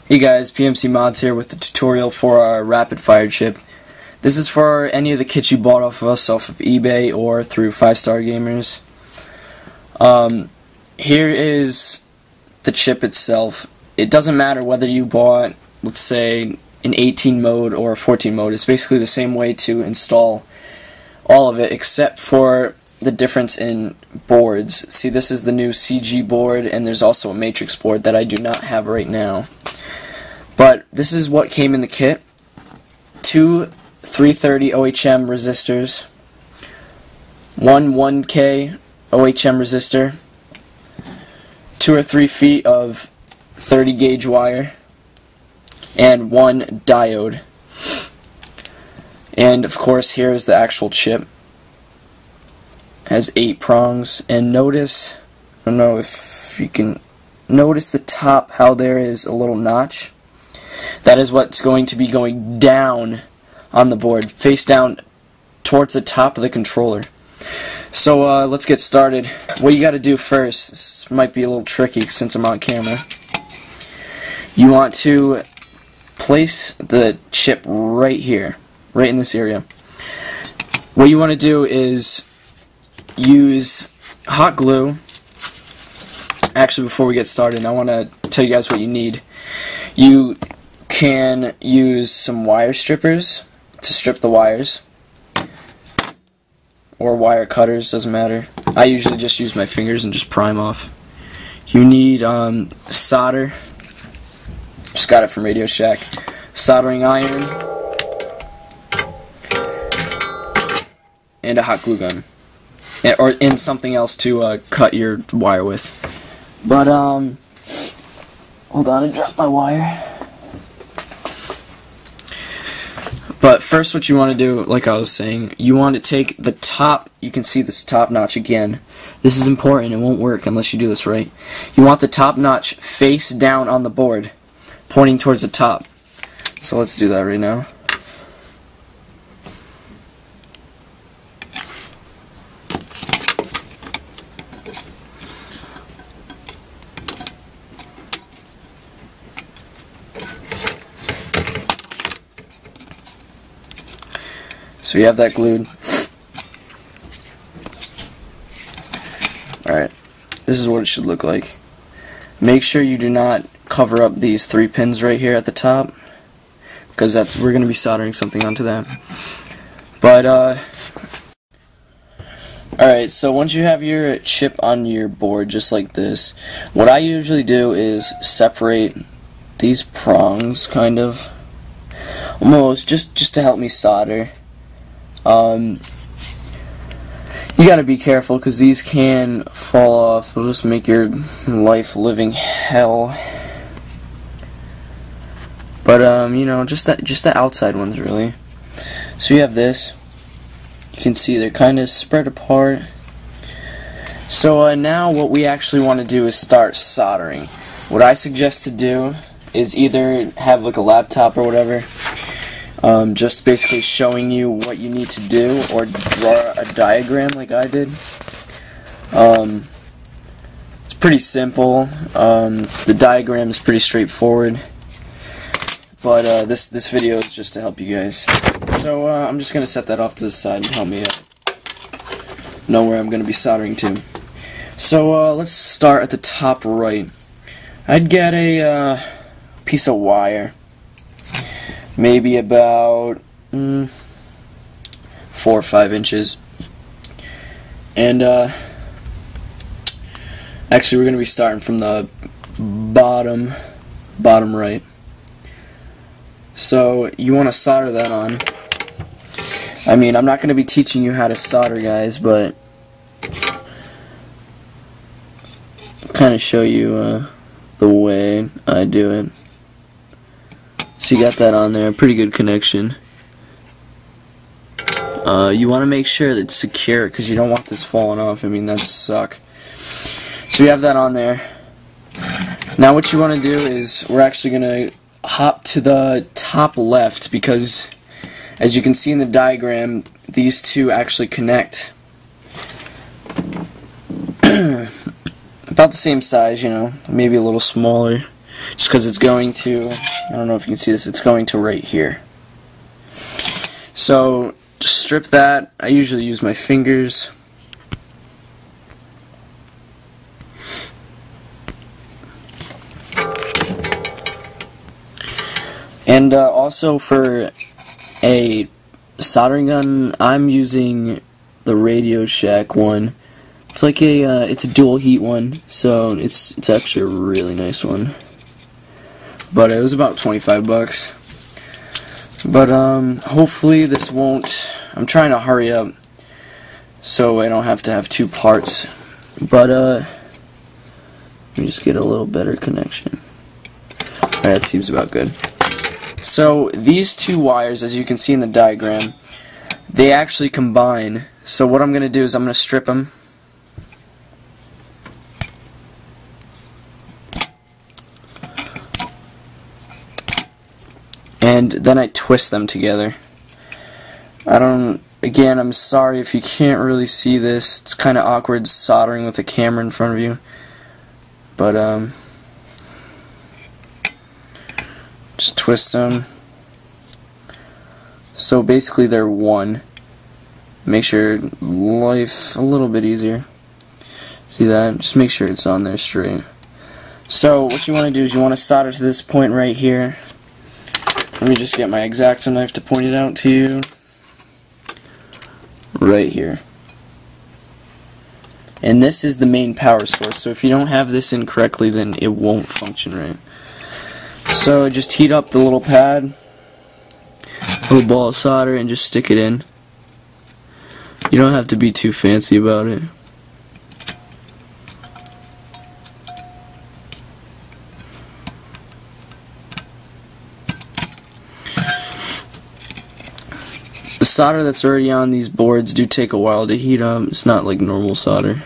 Hey guys, PMCmods here with the tutorial for our rapid fire chip. This is for any of the kits you bought off of us off of eBay or through 5-Star Gamers. Here is the chip itself. It doesn't matter whether you bought, let's say, an 18 mode or a 14 mode. It's basically the same way to install all of it except for the difference in boards. See, this is the new CG board, and there's also a matrix board that I do not have right now. But this is what came in the kit. 2 330 OHM resistors, one 1K OHM resistor, 2 or 3 feet of 30 gauge wire, and 1 diode. And of course, here is the actual chip. It has 8 prongs, and notice, I don't know if you can notice the top, how there is a little notch. That is what's going to be going down on the board, face down towards the top of the controller. So let's get started. What you got to do first, this might be a little tricky since I'm on camera. You want to place the chip right here, right in this area. What you want to do is use hot glue. Actually, before we get started, I want to tell you guys what you need. You can use some wire strippers to strip the wires, or wire cutters, doesn't matter. I usually just use my fingers and just prime off. You need solder, just got it from Radio Shack, soldering iron, and a hot glue gun, and something else to cut your wire with. But hold on, I dropped my wire. But first, what you want to do, like I was saying, you want to take the top. You can see this top notch again. This is important. It won't work unless you do this right. You want the top notch face down on the board, pointing towards the top. So let's do that right now. So you have that glued. Alright, this is what it should look like. Make sure you do not cover up these 3 pins right here at the top, because we're going to be soldering something onto that. But alright, so once you have your chip on your board just like this, what I usually do is separate these prongs, kind of, almost, just to help me solder. You gotta be careful because these can fall off. It'll just make your life living hell. But you know, just the outside ones really. So you have this. You can see they're kind of spread apart. So now what we actually want to do is start soldering. What I suggest to do is either have like a laptop or whatever. Just basically showing you what you need to do, or draw a diagram like I did. It's pretty simple. The diagram is pretty straightforward, but this video is just to help you guys. So I'm just gonna set that off to the side and help me know where I'm gonna be soldering to. So let's start at the top right. I'd get a piece of wire. Maybe about 4 or 5 inches. And actually we're going to be starting from the bottom right. So you want to solder that on. I mean, I'm not going to be teaching you how to solder, guys, but I'll kind of show you the way I do it. So you got that on there, pretty good connection. You want to make sure that it's secure because you don't want this falling off. I mean, that'd suck. So you have that on there. Now what you want to do is we're actually going to hop to the top left because, as you can see in the diagram, these two actually connect. About the same size, you know, maybe a little smaller. just because it's going to, I don't know if you can see this, it's going to right here. So just strip that. I usually use my fingers. And also for a soldering gun, I'm using the Radio Shack one. It's like it's a dual heat one, so it's actually a really nice one. But it was about 25 bucks. But hopefully this won't. I'm trying to hurry up so I don't have to have two parts. But let me just get a little better connection. Alright, that seems about good. So these two wires, as you can see in the diagram, they actually combine. So what I'm going to do is I'm going to strip them. And then I twist them together. Again, I'm sorry if you can't really see this. It's kind of awkward soldering with a camera in front of you. But, just twist them. So basically they're one. Make sure life a little bit easier. See that? Just make sure it's on there straight. So what you want to do is you want to solder to this point right here. Let me just get my X-Acto knife to point it out to you. Right here. And this is the main power source, so if you don't have this in correctly, then it won't function right. So just heat up the little pad, little ball of solder, and just stick it in. You don't have to be too fancy about it. The solder that's already on these boards do take a while to heat up. It's not like normal solder.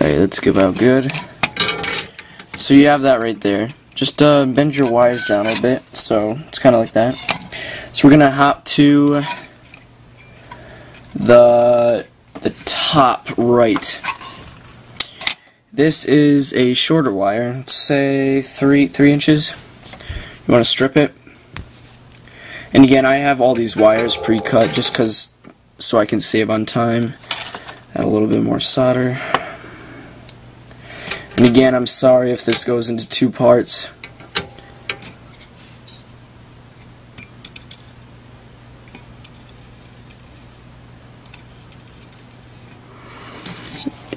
Alright, let's give out good. So you have that right there. Just bend your wires down a bit, so it's kind of like that. So we're gonna hop to the top right. This is a shorter wire. Let's say 3 inches. You want to strip it. And again, I have all these wires pre-cut just because so I can save on time. Add a little bit more solder. And again, I'm sorry if this goes into 2 parts.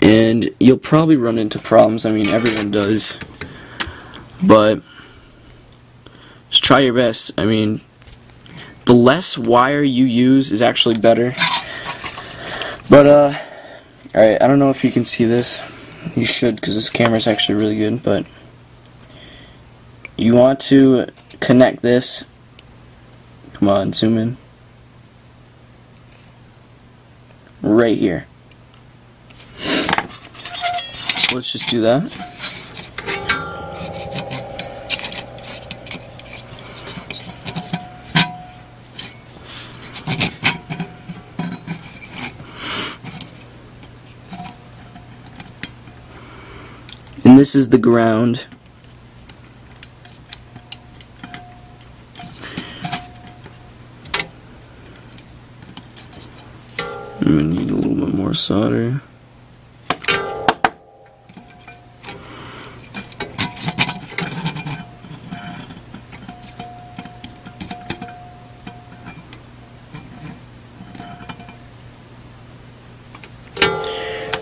And you'll probably run into problems. I mean, everyone does. But just try your best. I mean, the less wire you use is actually better. But, alright, I don't know if you can see this. You should, because this camera is actually really good. But you want to connect this. Come on, zoom in. Right here. So let's just do that. And this is the ground. I'm gonna need a little bit more solder.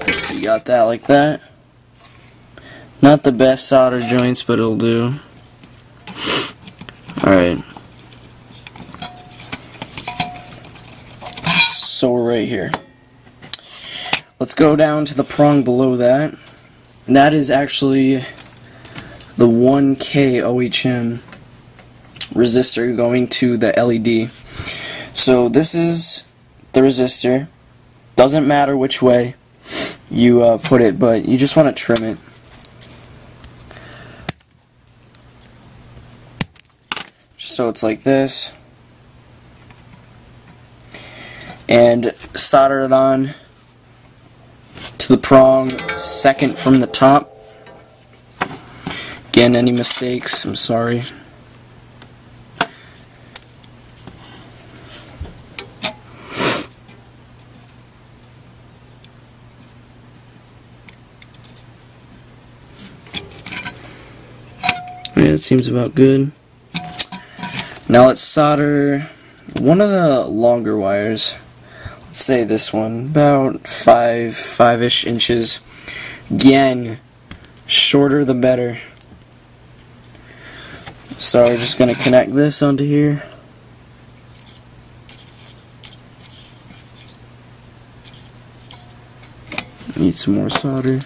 So you got that like that. Not the best solder joints, but it'll do. Alright. So we're right here. Let's go down to the prong below that. And that is actually the 1K OHM resistor going to the LED. So this is the resistor. Doesn't matter which way you put it, but you just want to trim it. so it's like this, and solder it on to the prong second from the top. Again, any mistakes, I'm sorry. Yeah, it seems about good. Now let's solder one of the longer wires. Let's say this one, about five-ish inches. Again, shorter the better. So we're just going to connect this onto here. Need some more solder.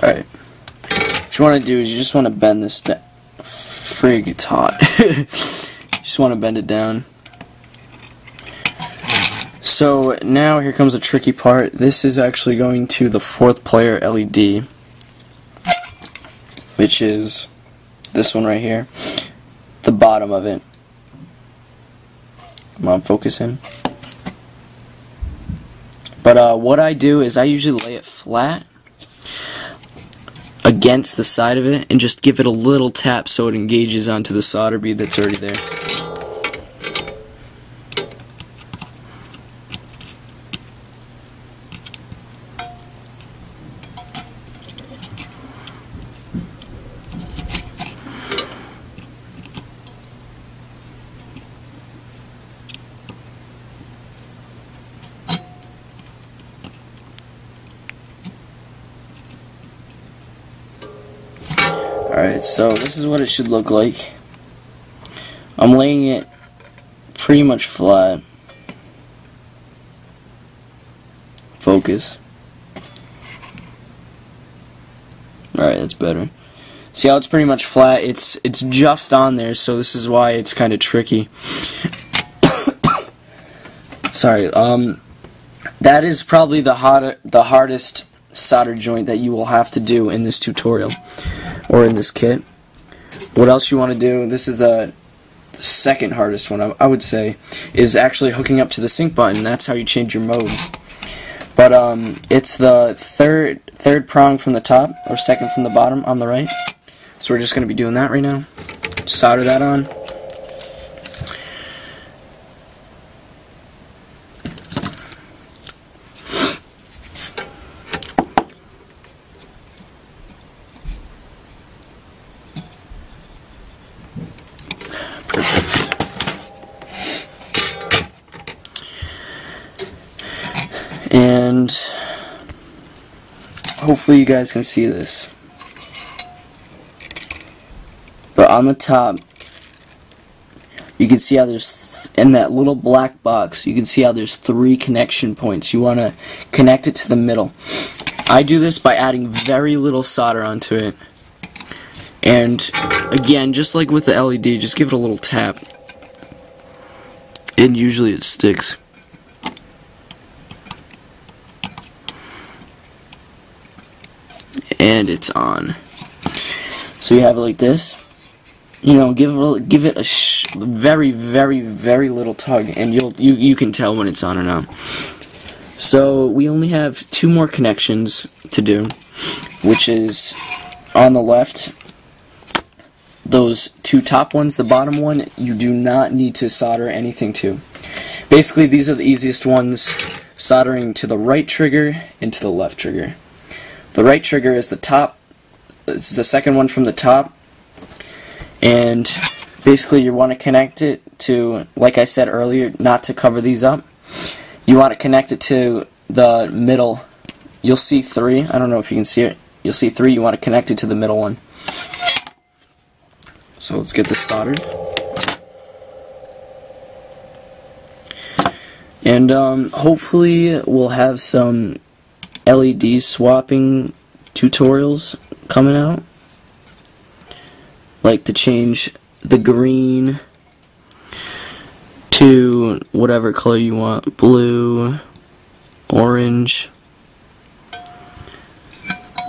Alright. What you want to do is you just want to bend this down. Frig, it's hot. You just want to bend it down. So now here comes the tricky part. This is actually going to the fourth player LED, which is this one right here, the bottom of it. Come on, focus in. But what I do is I usually lay it flat against the side of it and just give it a little tap so it engages onto the solder bead that's already there. Alright, so this is what it should look like. I'm laying it pretty much flat. Focus. Alright, that's better. See how it's pretty much flat? It's just on there, so this is why it's kind of tricky. Sorry, that is probably the hardest solder joint that you will have to do in this tutorial. Or in this kit. What else you want to do, this is the second hardest one I would say, is actually hooking up to the sync button. That's how you change your modes. But it's the third prong from the top, or second from the bottom on the right. So we're just going to be doing that right now. Solder that on. And hopefully you guys can see this. But on the top, you can see how there's, in that little black box, you can see how there's 3 connection points. You want to connect it to the middle. I do this by adding very little solder onto it. And again, just like with the LED, just give it a little tap. And usually it sticks. And it's on. So you have it like this. You know, give it a very, very, very little tug, and you can tell when it's on or not. So we only have 2 more connections to do, which is on the left. Those 2 top ones, the bottom one, you do not need to solder anything to. Basically, these are the easiest ones, soldering to the right trigger and to the left trigger. The right trigger is the top. This is the second one from the top. And basically you want to connect it to, like I said earlier, not to cover these up. You want to connect it to the middle. You'll see 3. I don't know if you can see it. You'll see 3. You want to connect it to the middle one. So let's get this soldered. And hopefully we'll have some LED swapping tutorials coming out. like to change the green to whatever color you want, blue, orange.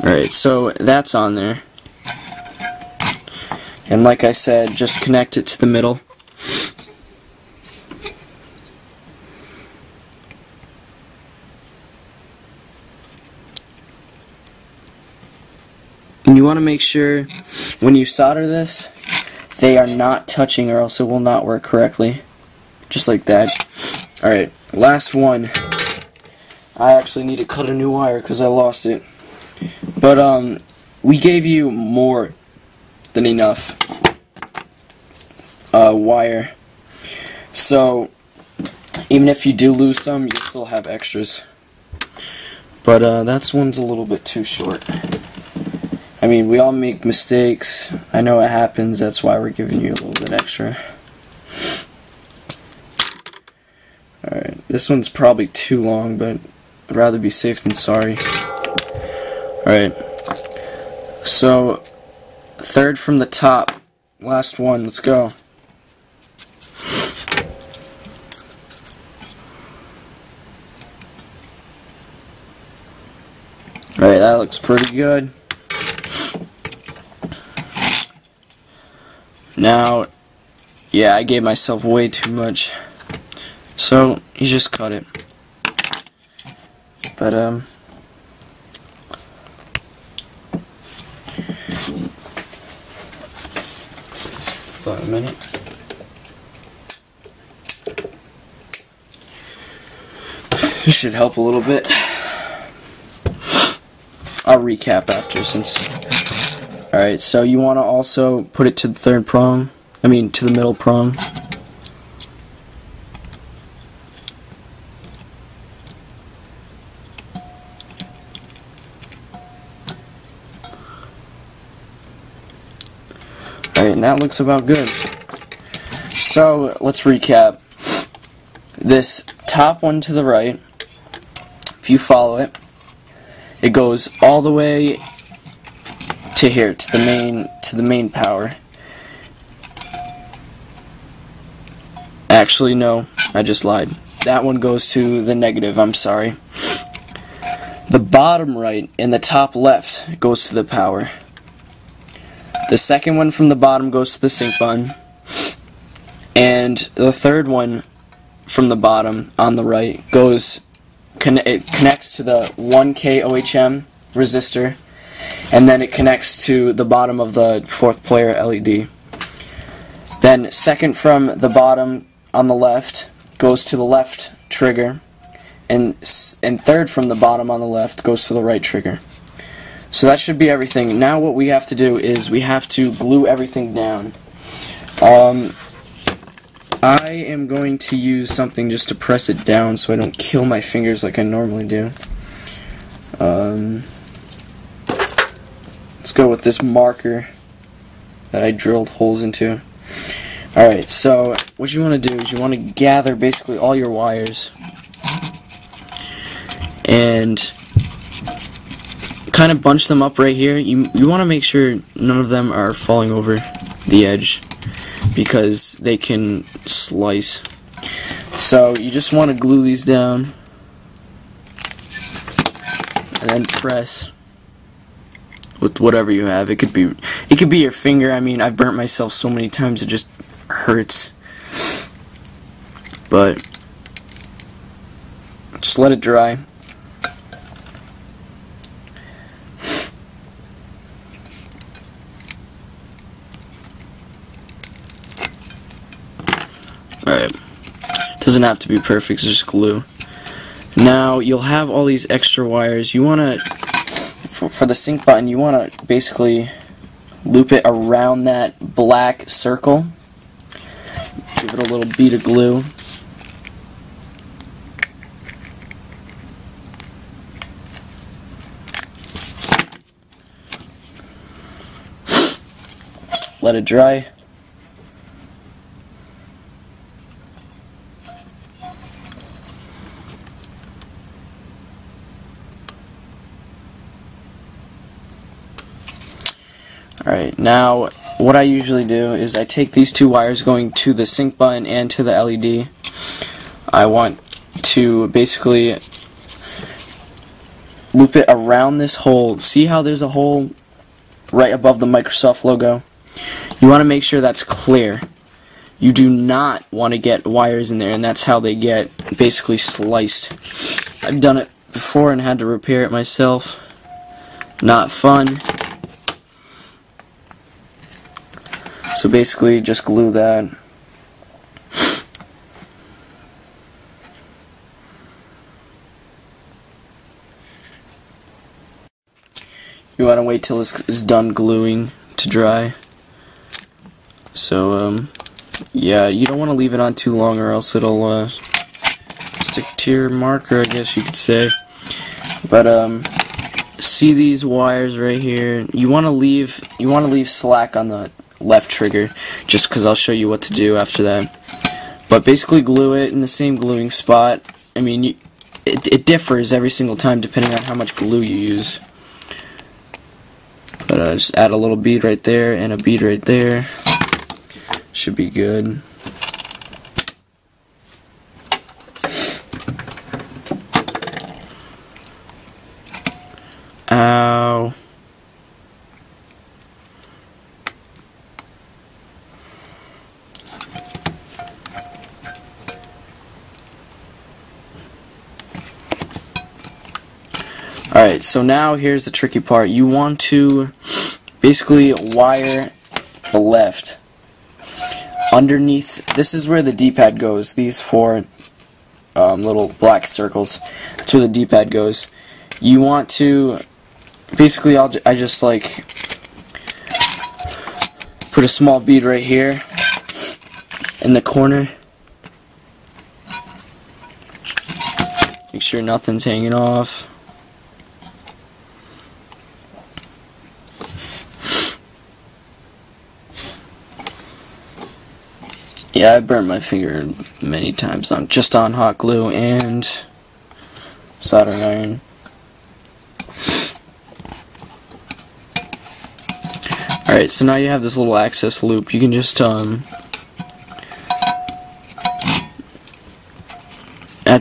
Alright, so that's on there. And like I said, just connect it to the middle. And you want to make sure when you solder this, they are not touching or else it will not work correctly. Just like that. Alright, last one. I actually need to cut a new wire because I lost it. But we gave you more than enough wire. So even if you do lose some, you still have extras. But that one's a little bit too short. I mean, we all make mistakes. I know it happens. That's why we're giving you a little bit extra. Alright, this one's probably too long, but I'd rather be safe than sorry. Alright, so third from the top, last one, let's go. Alright, that looks pretty good. Now, yeah, I gave myself way too much, so you just cut it. But hold on a minute. This should help a little bit. I'll recap after since. Alright, so you want to also put it to the third prong. I mean, to the middle prong. Alright, and that looks about good. So, let's recap. This top one to the right, if you follow it, it goes all the way to here, to the main power. Actually, no, I just lied. That one goes to the negative, I'm sorry. The bottom right and the top left goes to the power. The second one from the bottom goes to the sync button. And the third one from the bottom on the right goes, it connects to the 1K OHM resistor, and then it connects to the bottom of the fourth player LED. Then second from the bottom on the left goes to the left trigger, and third from the bottom on the left goes to the right trigger. So that should be everything. Now what we have to do is we have to glue everything down. I am going to use something just to press it down so I don't kill my fingers like I normally do. Let's go with this marker that I drilled holes into. Alright, so what you want to do is you want to gather basically all your wires and kind of bunch them up right here. You want to make sure none of them are falling over the edge because they can slice. So you just want to glue these down and then press with whatever you have. It could be your finger. I mean, I've burnt myself so many times it just hurts. But just let it dry. Alright. Doesn't have to be perfect, it's just glue. Now, you'll have all these extra wires. You want to, for the sync button, you want to basically loop it around that black circle. Give it a little bead of glue. Let it dry. Alright, now what I usually do is I take these two wires going to the sync button and to the LED. I want to basically loop it around this hole. See how there's a hole right above the Microsoft logo? You want to make sure that's clear. You do not want to get wires in there, and that's how they get basically sliced. I've done it before and had to repair it myself. Not fun. So basically just glue that. You want to wait till this is done gluing to dry. So yeah, you don't want to leave it on too long or else it'll stick to your marker, I guess you could say. But see these wires right here? You want to leave slack on the left trigger, just because I'll show you what to do after that. But basically glue it in the same gluing spot. I mean, it differs every single time depending on how much glue you use. But just add a little bead right there and a bead right there. Should be good. Ow. Alright, so now here's the tricky part. You want to basically wire the left. Underneath, this is where the D-pad goes. These four little black circles. That's where the D-pad goes. You want to, basically I just like put a small bead right here in the corner. Make sure nothing's hanging off. Yeah, I burned my finger many times just on hot glue and soldering iron. Alright, so now you have this little access loop. You can just add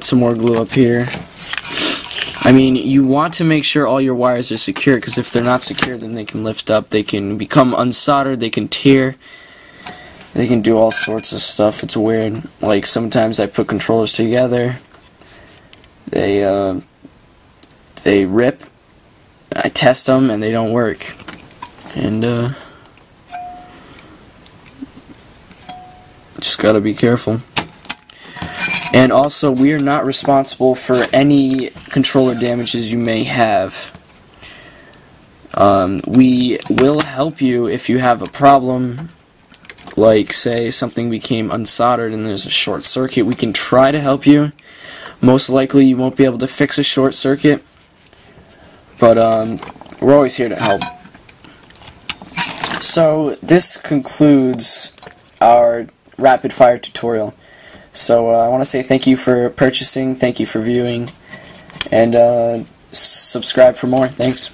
some more glue up here. I mean, you want to make sure all your wires are secure, because if they're not secure, then they can lift up, they can become unsoldered, they can tear. They can do all sorts of stuff. It's weird. Like, sometimes I put controllers together. They rip. I test them and they don't work. And just gotta be careful. And also, we are not responsible for any controller damages you may have. We will help you if you have a problem. Like, say something became unsoldered and there's a short circuit, we can try to help you. Most likely you won't be able to fix a short circuit, but we're always here to help. So this concludes our rapid fire tutorial. So I want to say thank you for purchasing, thank you for viewing, and subscribe for more. Thanks.